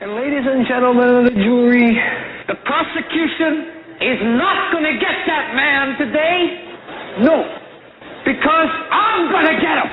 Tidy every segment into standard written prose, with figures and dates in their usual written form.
And ladies and gentlemen of the jury, the prosecution is not going to get that man today. No, because I'm going to get him.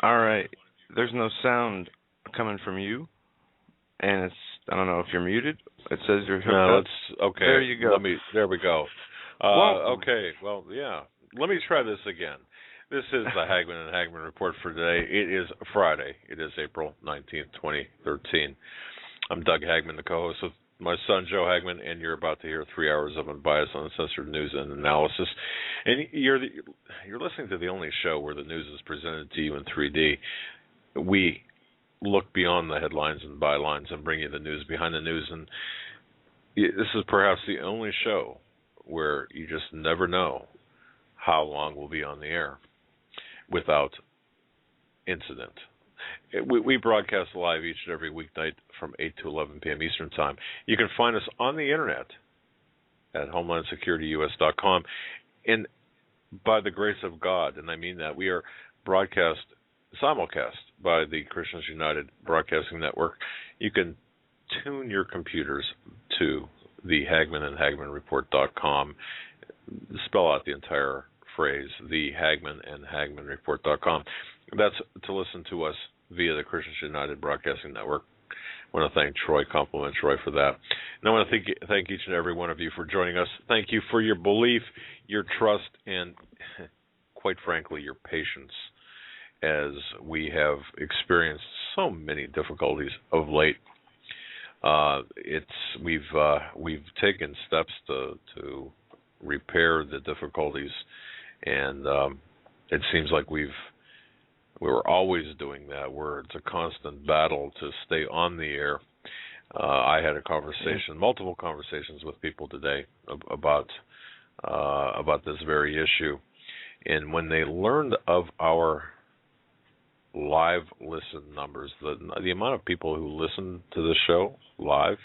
All right. There's no sound coming from you, and I don't know if you're muted. It says you're hooked up. Okay. There you go. There we go. Okay. Well, yeah. Let me try this again. This is the Hagmann and Hagmann Report for today. It is Friday. It is April 19th, 2013. I'm Doug Hagmann, the co-host with my son, Joe Hagmann, and you're about to hear 3 hours of unbiased, uncensored news and analysis. And you're listening to the only show where the news is presented to you in 3D. We look beyond the headlines and bylines and bring you the news behind the news. And this is perhaps the only show where you just never know how long we'll be on the air without incident. We broadcast live each and every weeknight from 8 to 11 p.m. Eastern Time. You can find us on the internet at HomelandSecurityUS.com. And by the grace of God, and I mean that, we are simulcast by the Christians United Broadcasting Network. You can tune your computers to the Hagmann and HagmannReport.com. Spell out the entire phrase, the Hagmann and HagmannReport.com. That's to listen to us via the Christians United Broadcasting Network. I want to thank Troy, compliment Troy for that. And I want to thank each and every one of you for joining us. Thank you for your belief, your trust, and quite frankly, your patience as we have experienced so many difficulties of late. We've taken steps to repair the difficulties, and it seems like we were always doing that, where it's a constant battle to stay on the air. I had multiple conversations with people today about this very issue, and when they learned of our live listen numbers, the amount of people who listen to the show live,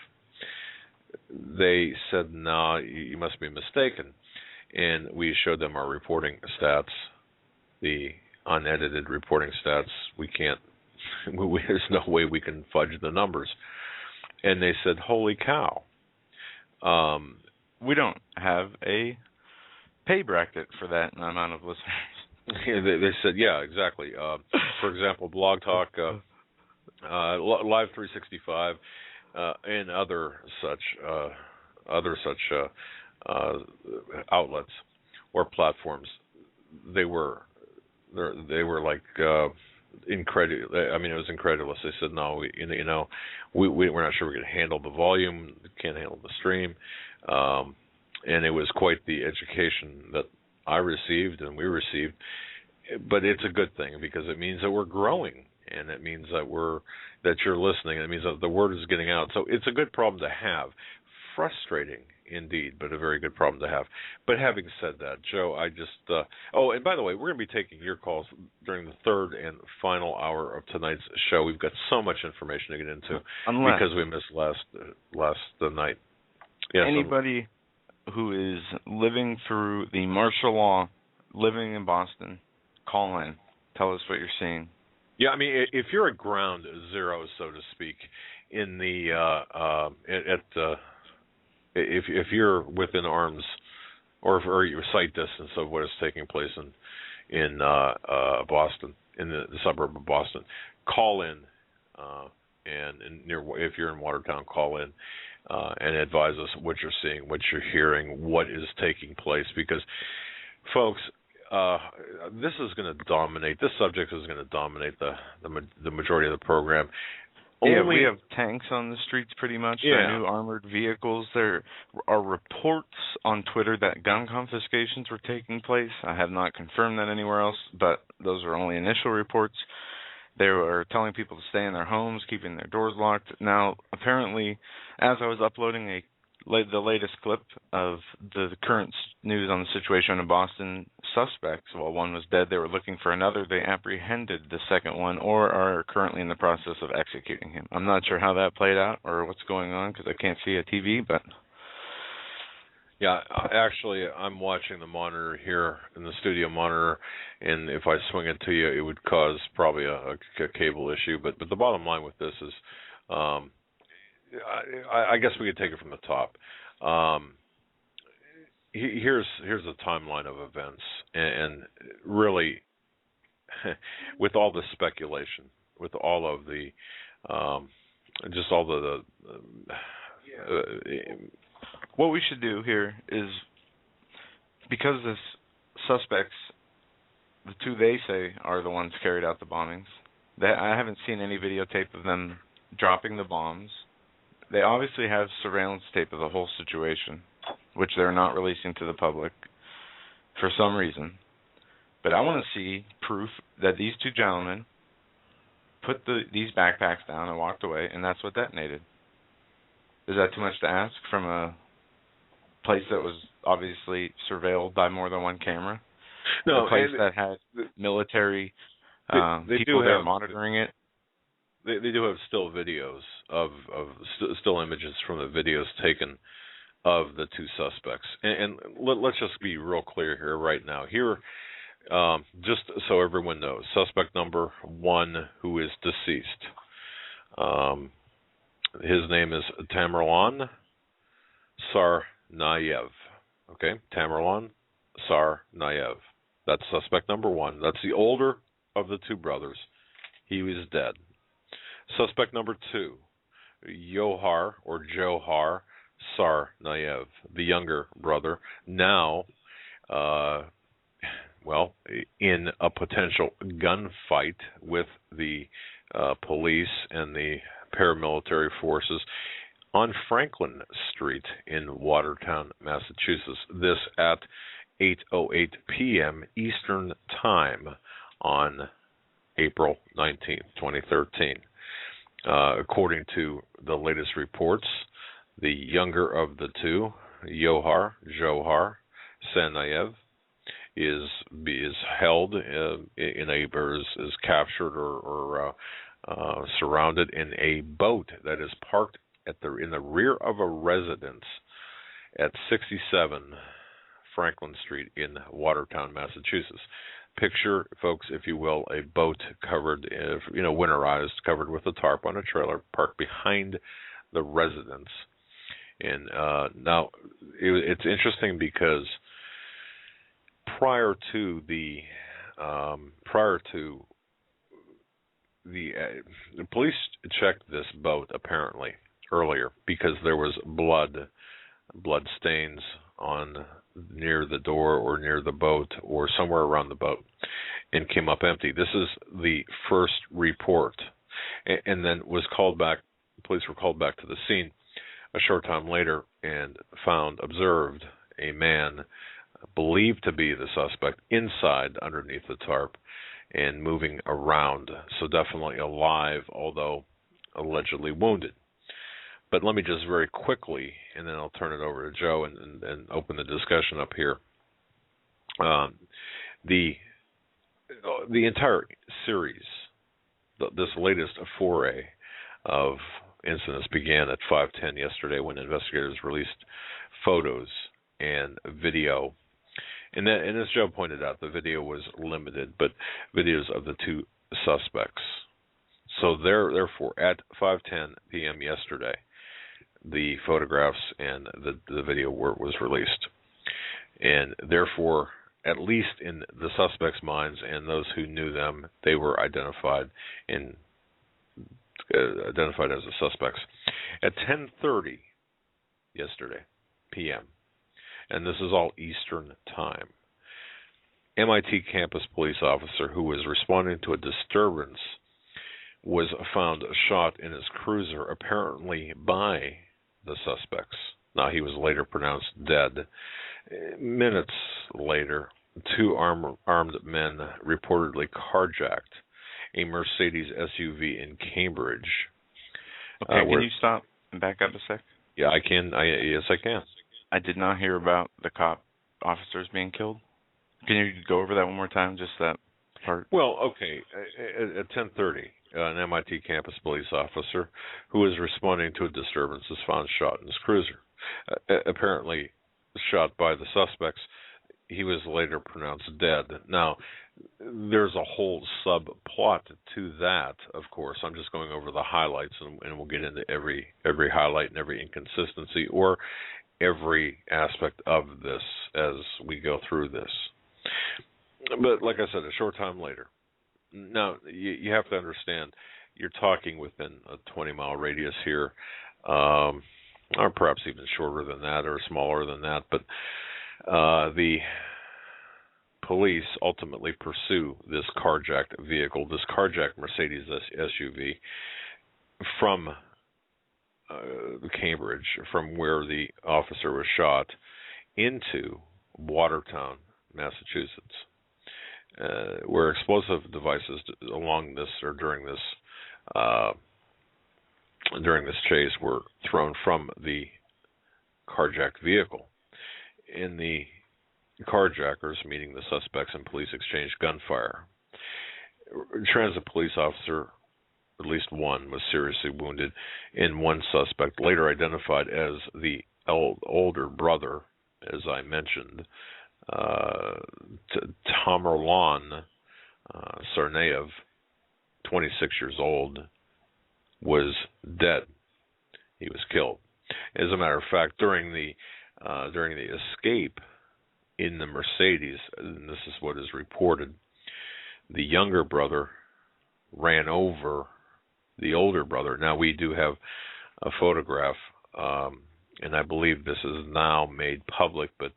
they said, "No, you must be mistaken." And we showed them our reporting stats, the unedited reporting stats. There's no way we can fudge the numbers. And they said, "Holy cow." We don't have a pay bracket for that amount of listeners. They said, yeah, exactly. For example, Blog Talk, Live 365, and other such outlets or platforms. They were like incredulous. I mean, it was incredulous. They said, "No, we're not sure we're going to handle the volume. Can't handle the stream." And it was quite the education that I received and we received. But it's a good thing because it means that we're growing, and it means that you're listening. And it means that the word is getting out. So it's a good problem to have. Frustrating indeed, but a very good problem to have. But having said that, Joe, I just oh, and by the way, we're going to be taking your calls during the third and final hour of tonight's show. We've got so much information to get into because we missed last night. Yes, anybody who is living through the martial law, living in Boston, call in. Tell us what you're seeing. Yeah, I mean, if you're at ground zero, so to speak, in the if you're within arms or your sight distance of what is taking place in Boston, in the suburb of Boston, call in, and near, if you're in Watertown, call in and advise us what you're seeing, what you're hearing, what is taking place, because folks, this is going to dominate. This subject is going to dominate the majority of the program. We have tanks on the streets pretty much. Yeah. There are new armored vehicles. There are reports on Twitter that gun confiscations were taking place. I have not confirmed that anywhere else, but those are only initial reports. They were telling people to stay in their homes, keeping their doors locked. Now, apparently, as I was uploading the latest clip of the current news on the situation in Boston, suspects, well, one was dead, they were looking for another, they apprehended the second one or are currently in the process of executing him. I'm not sure how that played out or what's going on because I can't see a TV, but... Yeah, actually, I'm watching the monitor here, in the studio monitor, and if I swing it to you, it would cause probably a cable issue. But the bottom line with this is, I guess we could take it from the top. Here's the timeline of events, and really, with all the speculation, with all of the, just all the what we should do here is, because the suspects, the two they say are the ones carried out the bombings, I haven't seen any videotape of them dropping the bombs. They obviously have surveillance tape of the whole situation, which they're not releasing to the public for some reason. But I want to see proof that these two gentlemen put these backpacks down and walked away, and that's what detonated. Is that too much to ask from a place that was obviously surveilled by more than one camera? No, a place that had military people there monitoring it? They do have still videos of still images from the videos taken of the two suspects. And let's just be real clear here right now. Here, just so everyone knows, suspect number 1 who is deceased. His name is Tamerlan Tsarnaev. Okay, Tamerlan Tsarnaev. That's suspect number 1. That's the older of the two brothers. He was dead. Suspect number 2, Johar Tsarnaev, the younger brother, now, in a potential gunfight with the police and the paramilitary forces on Franklin Street in Watertown, Massachusetts. This at 8:08 p.m. Eastern Time on April 19th, 2013. According to the latest reports, the younger of the two, Johar Tsarnaev, is held is captured or surrounded in a boat that is parked in the rear of a residence at 67 Franklin Street in Watertown, Massachusetts. Picture, folks, if you will, a boat covered, winterized, covered with a tarp on a trailer, parked behind the residence. And now it's interesting because prior to the police checked this boat apparently earlier because there was blood stains near the door or near the boat or somewhere around the boat, and came up empty. This is the first report, and then was called back. Police were called back to the scene a short time later and observed a man believed to be the suspect inside underneath the tarp and moving around. So definitely alive, although allegedly wounded. But let me just very quickly, and then I'll turn it over to Joe and open the discussion up here. The entire series, this latest foray of incidents began at 5:10 yesterday when investigators released photos and video. And as Joe pointed out, the video was limited, but videos of the two suspects. So therefore, at 5:10 p.m. yesterday, the photographs and the video was released. And therefore, at least in the suspects' minds and those who knew them, they were identified as the suspects. At 10:30 yesterday p.m., and this is all Eastern time, MIT campus police officer who was responding to a disturbance was found shot in his cruiser, apparently by the suspects. Now, he was later pronounced dead. Minutes later, two armed men reportedly carjacked a Mercedes SUV in Cambridge. Okay, can you stop and back up a sec? Yeah, I can. Yes, I can. I did not hear about the cop officers being killed. Can you go over that one more time, just that part? Well, okay. At 10:30, an MIT campus police officer who was responding to a disturbance was found shot in his cruiser. Apparently shot by the suspects. He was later pronounced dead. Now, there's a whole subplot to that, of course. I'm just going over the highlights, and we'll get into every highlight and every inconsistency or every aspect of this as we go through this. But like I said, a short time later. Now, you have to understand, you're talking within a 20-mile radius here, or perhaps even shorter than that or smaller than that. But the police ultimately pursue this carjacked vehicle, this carjacked Mercedes SUV from Cambridge, from where the officer was shot, into Watertown, Massachusetts, where explosive devices along this or during this chase were thrown from the carjacked vehicle. In the carjackers, meaning the suspects, and police exchanged gunfire. Transit police officer, at least one, was seriously wounded, and one suspect, later identified as the older brother, as I mentioned, Tamerlan Tsarnaev, 26 years old, was dead. He was killed. As a matter of fact, during the escape in the Mercedes, and this is what is reported, the younger brother ran over the older brother. Now, we do have a photograph, and I believe this is now made public, but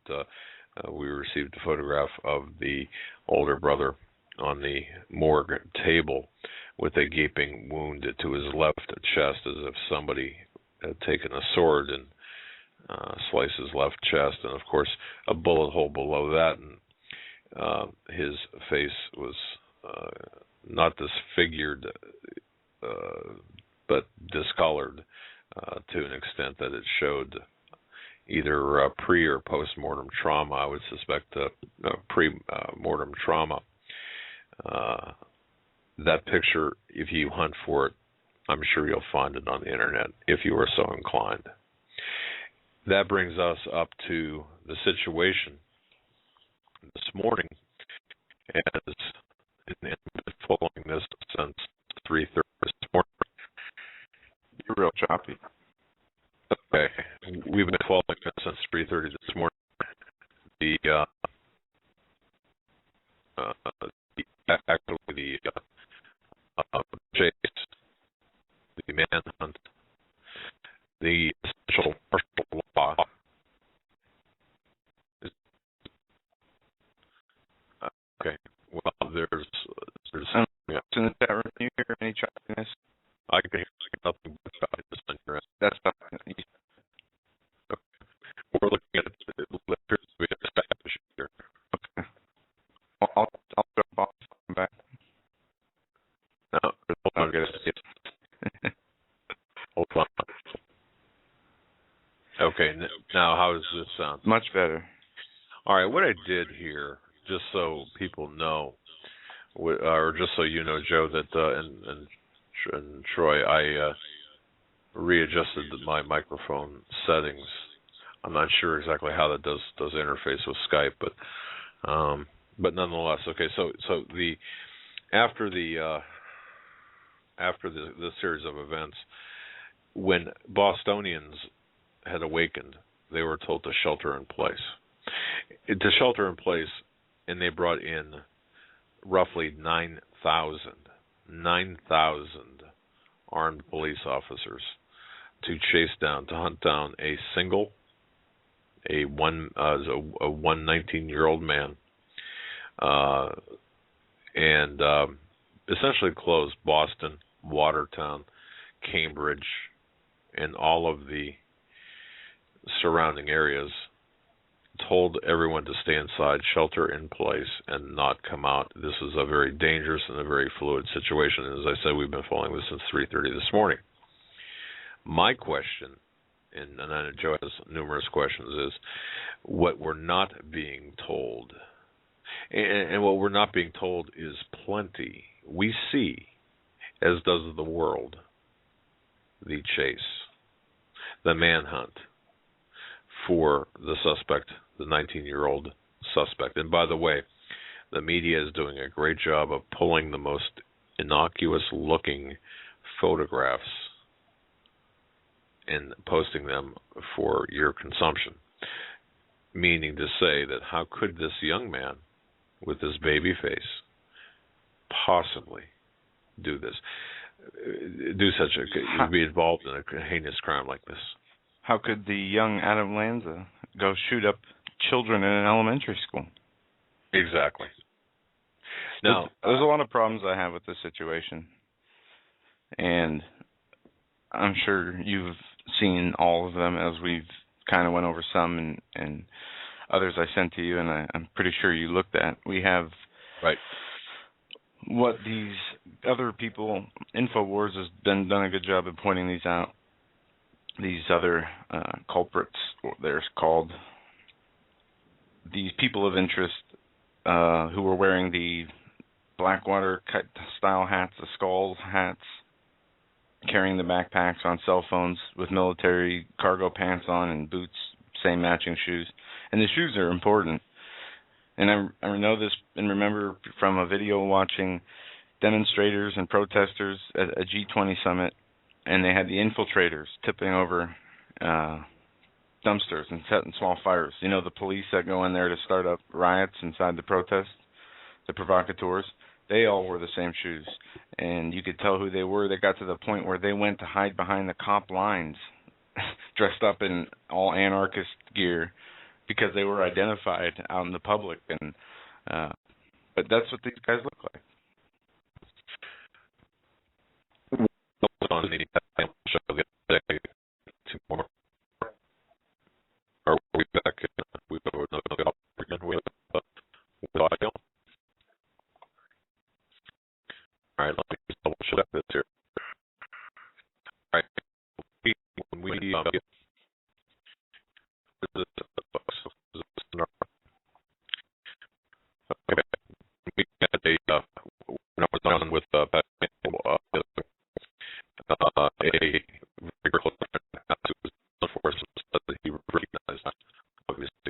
we received a photograph of the older brother on the morgue table with a gaping wound to his left chest, as if somebody had taken a sword and sliced his left chest, and of course a bullet hole below that, and his face was not disfigured, but discolored to an extent that it showed either pre or post-mortem trauma. I would suspect pre-mortem trauma. That picture, if you hunt for it, I'm sure you'll find it on the internet if you are so inclined. That brings us up to the situation this morning, as I've been following this since 3:30 this morning. You're real choppy. Okay, we've been following it since 3:30 this morning. The chase, the manhunt, the essential martial law. Okay, well, there's yeah. In the chat room, can you hear any choppiness? I can hear nothing but choppiness on your end. That's fine. Okay. We're looking at it appears to be a staff issue here. Okay. I'll jump off and come back. No, hold on. I'll get it. Hold on. this sound? Much better. All right, what I did here, just so people know, or just so you know, Joe, that and Troy, I readjusted my microphone settings. I'm not sure exactly how that does interface with Skype, but nonetheless, okay. So after the series of events, when Bostonians had awakened, they were told to shelter in place. And they brought in roughly 9,000 armed police officers to hunt down a 19-year-old man, and essentially closed Boston, Watertown, Cambridge, and all of the surrounding areas, told everyone to stay inside, shelter in place, and not come out. This is a very dangerous and a very fluid situation. And as I said, we've been following this since 3:30 this morning. My question, and I know Joe has numerous questions, is what we're not being told. And what we're not being told is plenty. We see, as does the world, the chase, the manhunt for the suspect, the 19-year-old suspect. And by the way, the media is doing a great job of pulling the most innocuous-looking photographs and posting them for your consumption. Meaning to say that how could this young man with this baby face possibly do this? Be involved in a heinous crime like this? How could the young Adam Lanza go shoot up children in an elementary school? Exactly. Now, there's a lot of problems I have with this situation, and I'm sure you've seen all of them as we've kind of went over some and others I sent to you, and I'm pretty sure you looked at. We have what these other people, InfoWars has done a good job of pointing these out. These other culprits, they're called, these people of interest who were wearing the Blackwater style hats, the skulls hats, carrying the backpacks on cell phones with military cargo pants on and boots, same matching shoes. And the shoes are important. And I know this and remember from a video watching demonstrators and protesters at a G20 summit, and they had the infiltrators tipping over dumpsters and setting small fires. You know, the police that go in there to start up riots inside the protest, the provocateurs, they all wore the same shoes. And you could tell who they were. They got to the point where they went to hide behind the cop lines dressed up in all anarchist gear because they were identified out in the public. And but that's what these guys look like. On the show the other day, are we back? We've got another again with audio. All right, let me just double check this here. All right, when we get this, okay, we had a when I was on with a very close friend who was unfortunate that he recognized obviously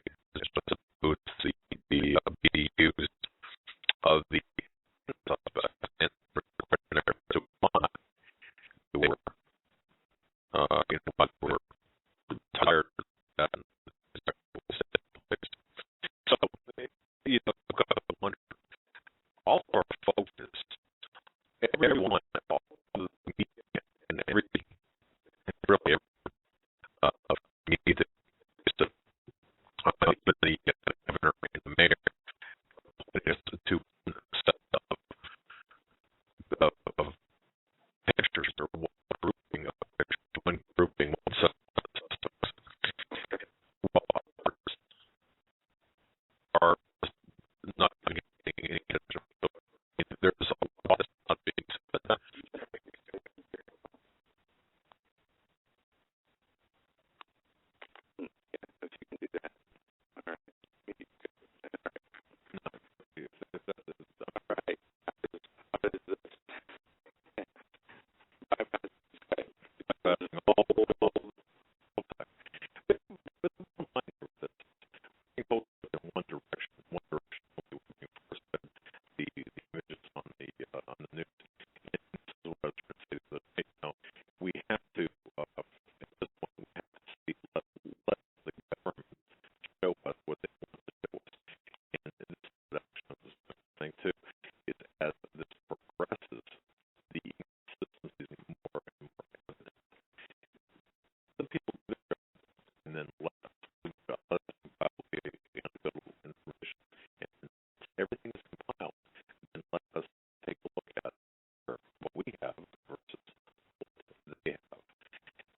everything is compiled, then let us take a look at what we have versus what they have.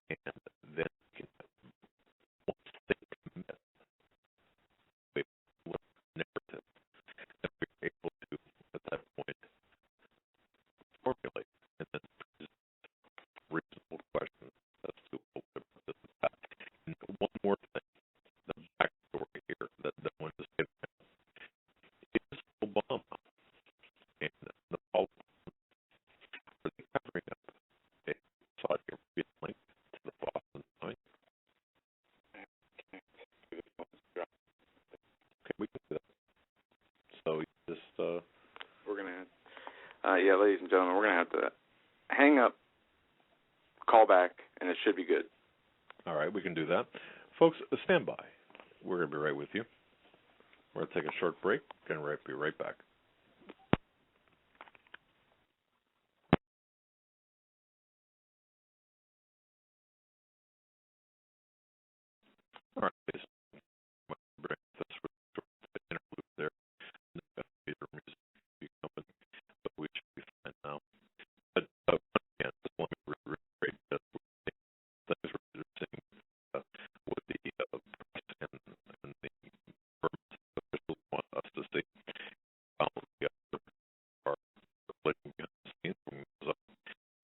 And then we can, once they commit a narrative, then we're able to, at that point, formulate and then present reasonable questions as to what this is about. And one more thing, the backstory here that no one is given is Obama and the politicians are they covering up a Saudi Arabian link to the Boston Times. Okay, we can do that. So just we're gonna yeah, ladies and gentlemen, we're gonna have to hang up, call back, and it should be good. all right, we can do that. Folks, stand by. We're going to be right with you. We're going to take a short break. Going to be right back. All right, please. Bring this interlude there. Theater music company, but we should be fine now. But once again, just let me reiterate that things we're seeing with the press and the government officials want us to see. The other are reflecting behind the scenes.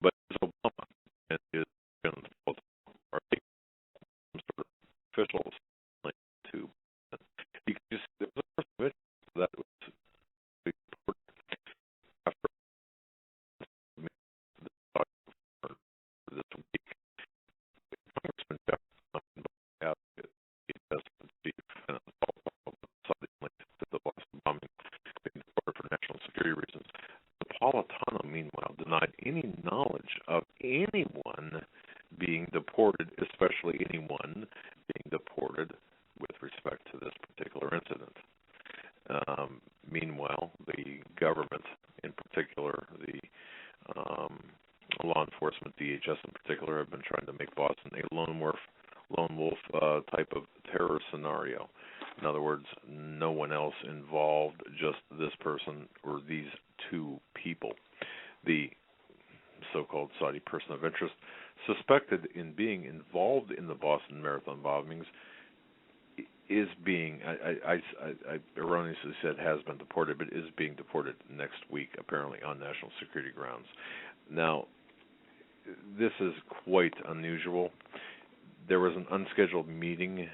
But is Obama and his friends are taking some sort of official link to. You can just there was a first video that was reported after this week. Congressman Jeff out the investment chief and Saudi link to the Boston bombing being deported for national security reasons. Napolitano, meanwhile, denied any knowledge of anyone being deported, especially anyone being deported with respect to this particular incident. Meanwhile, the government, in particular, the law enforcement, DHS in particular, have been trying to make Boston a lone wolf type of terror scenario. In other words, no one else involved, just this person or these two people. The so-called Saudi person of interest, suspected in being involved in the Boston Marathon bombings, is being, I erroneously said has been deported, but is being deported next week, apparently on national security grounds. Now, this is quite unusual. There was an unscheduled meeting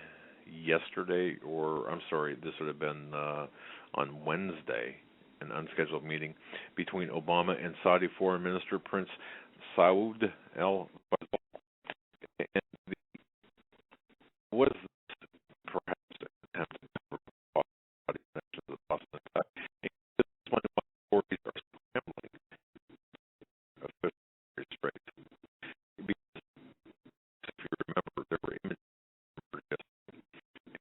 yesterday, this would have been on Wednesday, an unscheduled meeting between Obama and Saudi Foreign Minister Prince Saud al-Fadl. And was perhaps an attempt to cover Saudi connections to the Boston attack. And this is one of my authorities are scrambling officially straight. Because if you remember, there were images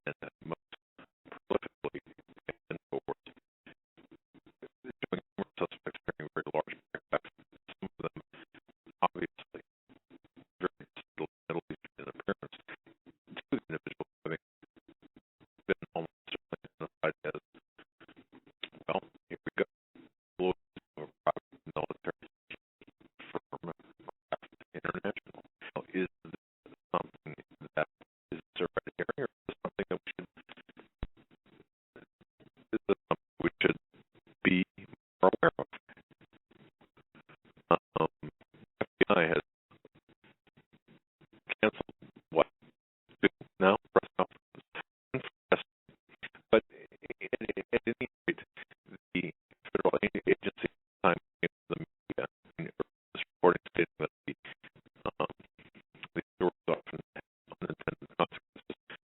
and most prolifically and forward showing more suspects carrying very large backpacks. Some of them obviously very Middle Eastern in appearance. Two individuals having been almost certainly identified as, well, here we go, employees of a private military firm, international. Now, is this something that is already here, or is this something that we should, be more aware of? FBI has canceled what? Two now? Press conferences. But at any rate, the federal agency time the media is reporting stating that the source often unintended consequences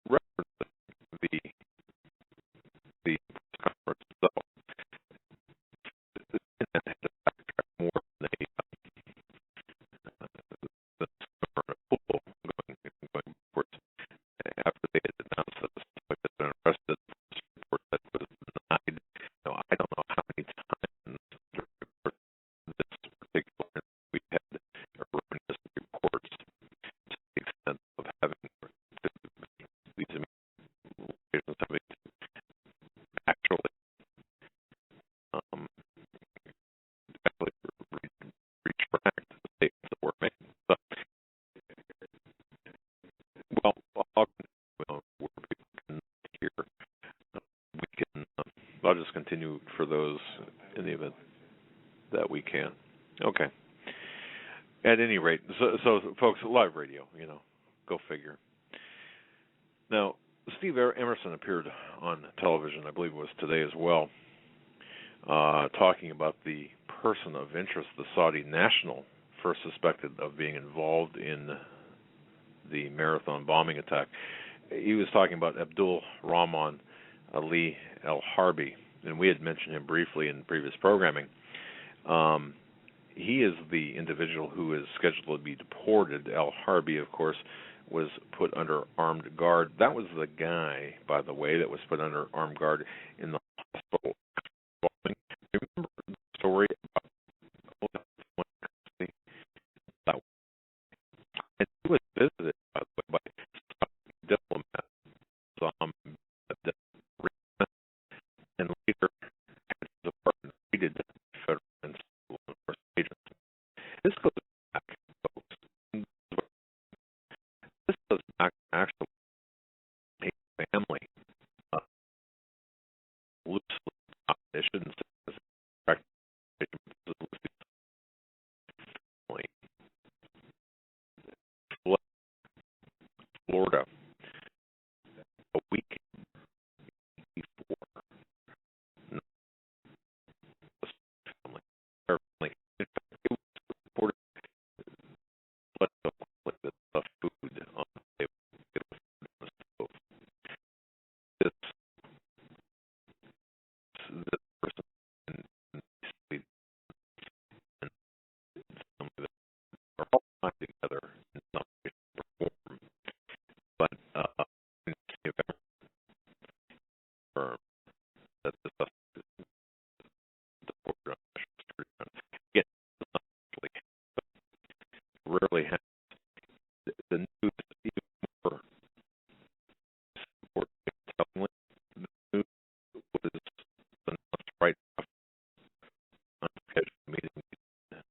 referencing the press conference itself. just continue for those in the event that we can. Okay. At any rate, so folks, live radio, go figure. Now, Steve Emerson appeared on television, I believe it was today as well, talking about the person of interest, the Saudi national, first suspected of being involved in the marathon bombing attack. He was talking about Abdul Rahman Ali al-Harbi, and we had mentioned him briefly in previous programming. He is the individual who is scheduled to be deported. Al-Harbi, of course, was put under armed guard. That was the guy, by the way, that was put under armed guard in the hospital. Remember the story about that? And he was visited, by the way, by diplomat and later had his apartment raided by federal and law enforcement agents. This goes back, folks. This goes back actually a family. Loosely, I shouldn't say this. Family. Florida. A week before. Family. In fact, it was reported like the food on the table. It was on the stove. This person and somebody that are all tied together in some way, shape, or form. But in the event that this suspect is deported on national security grounds, again, it's not actually, but rarely happens. The news, even more important, tellingly, the news was announced right after unscheduled meeting between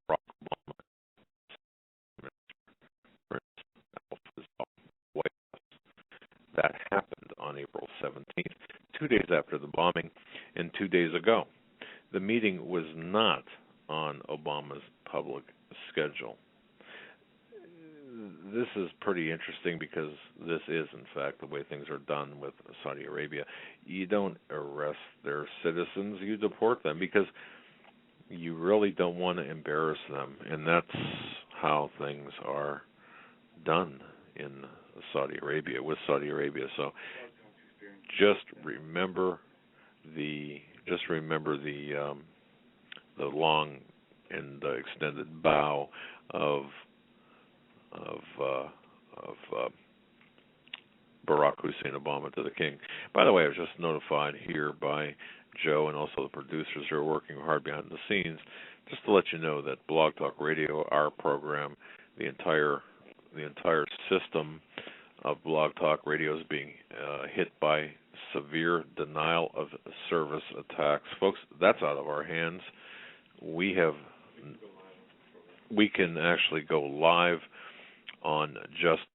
Barack Obama and Prince White House. That happened on April 17th, 2 days after the bombing and 2 days ago. The meeting was not on Obama's public schedule. This is pretty interesting because this is, in fact, the way things are done with Saudi Arabia. You don't arrest their citizens, you deport them because you really don't want to embarrass them, and that's how things are done in Saudi Arabia, with Saudi Arabia. So just remember the long and extended bow of Barack Hussein Obama to the king. By the way, I was just notified here by Joe and also the producers who are working hard behind the scenes, just to let you know that Blog Talk Radio, our program, the entire system of Blog Talk Radio is being hit by severe denial of service attacks. Folks, that's out of our hands. We can actually go live on just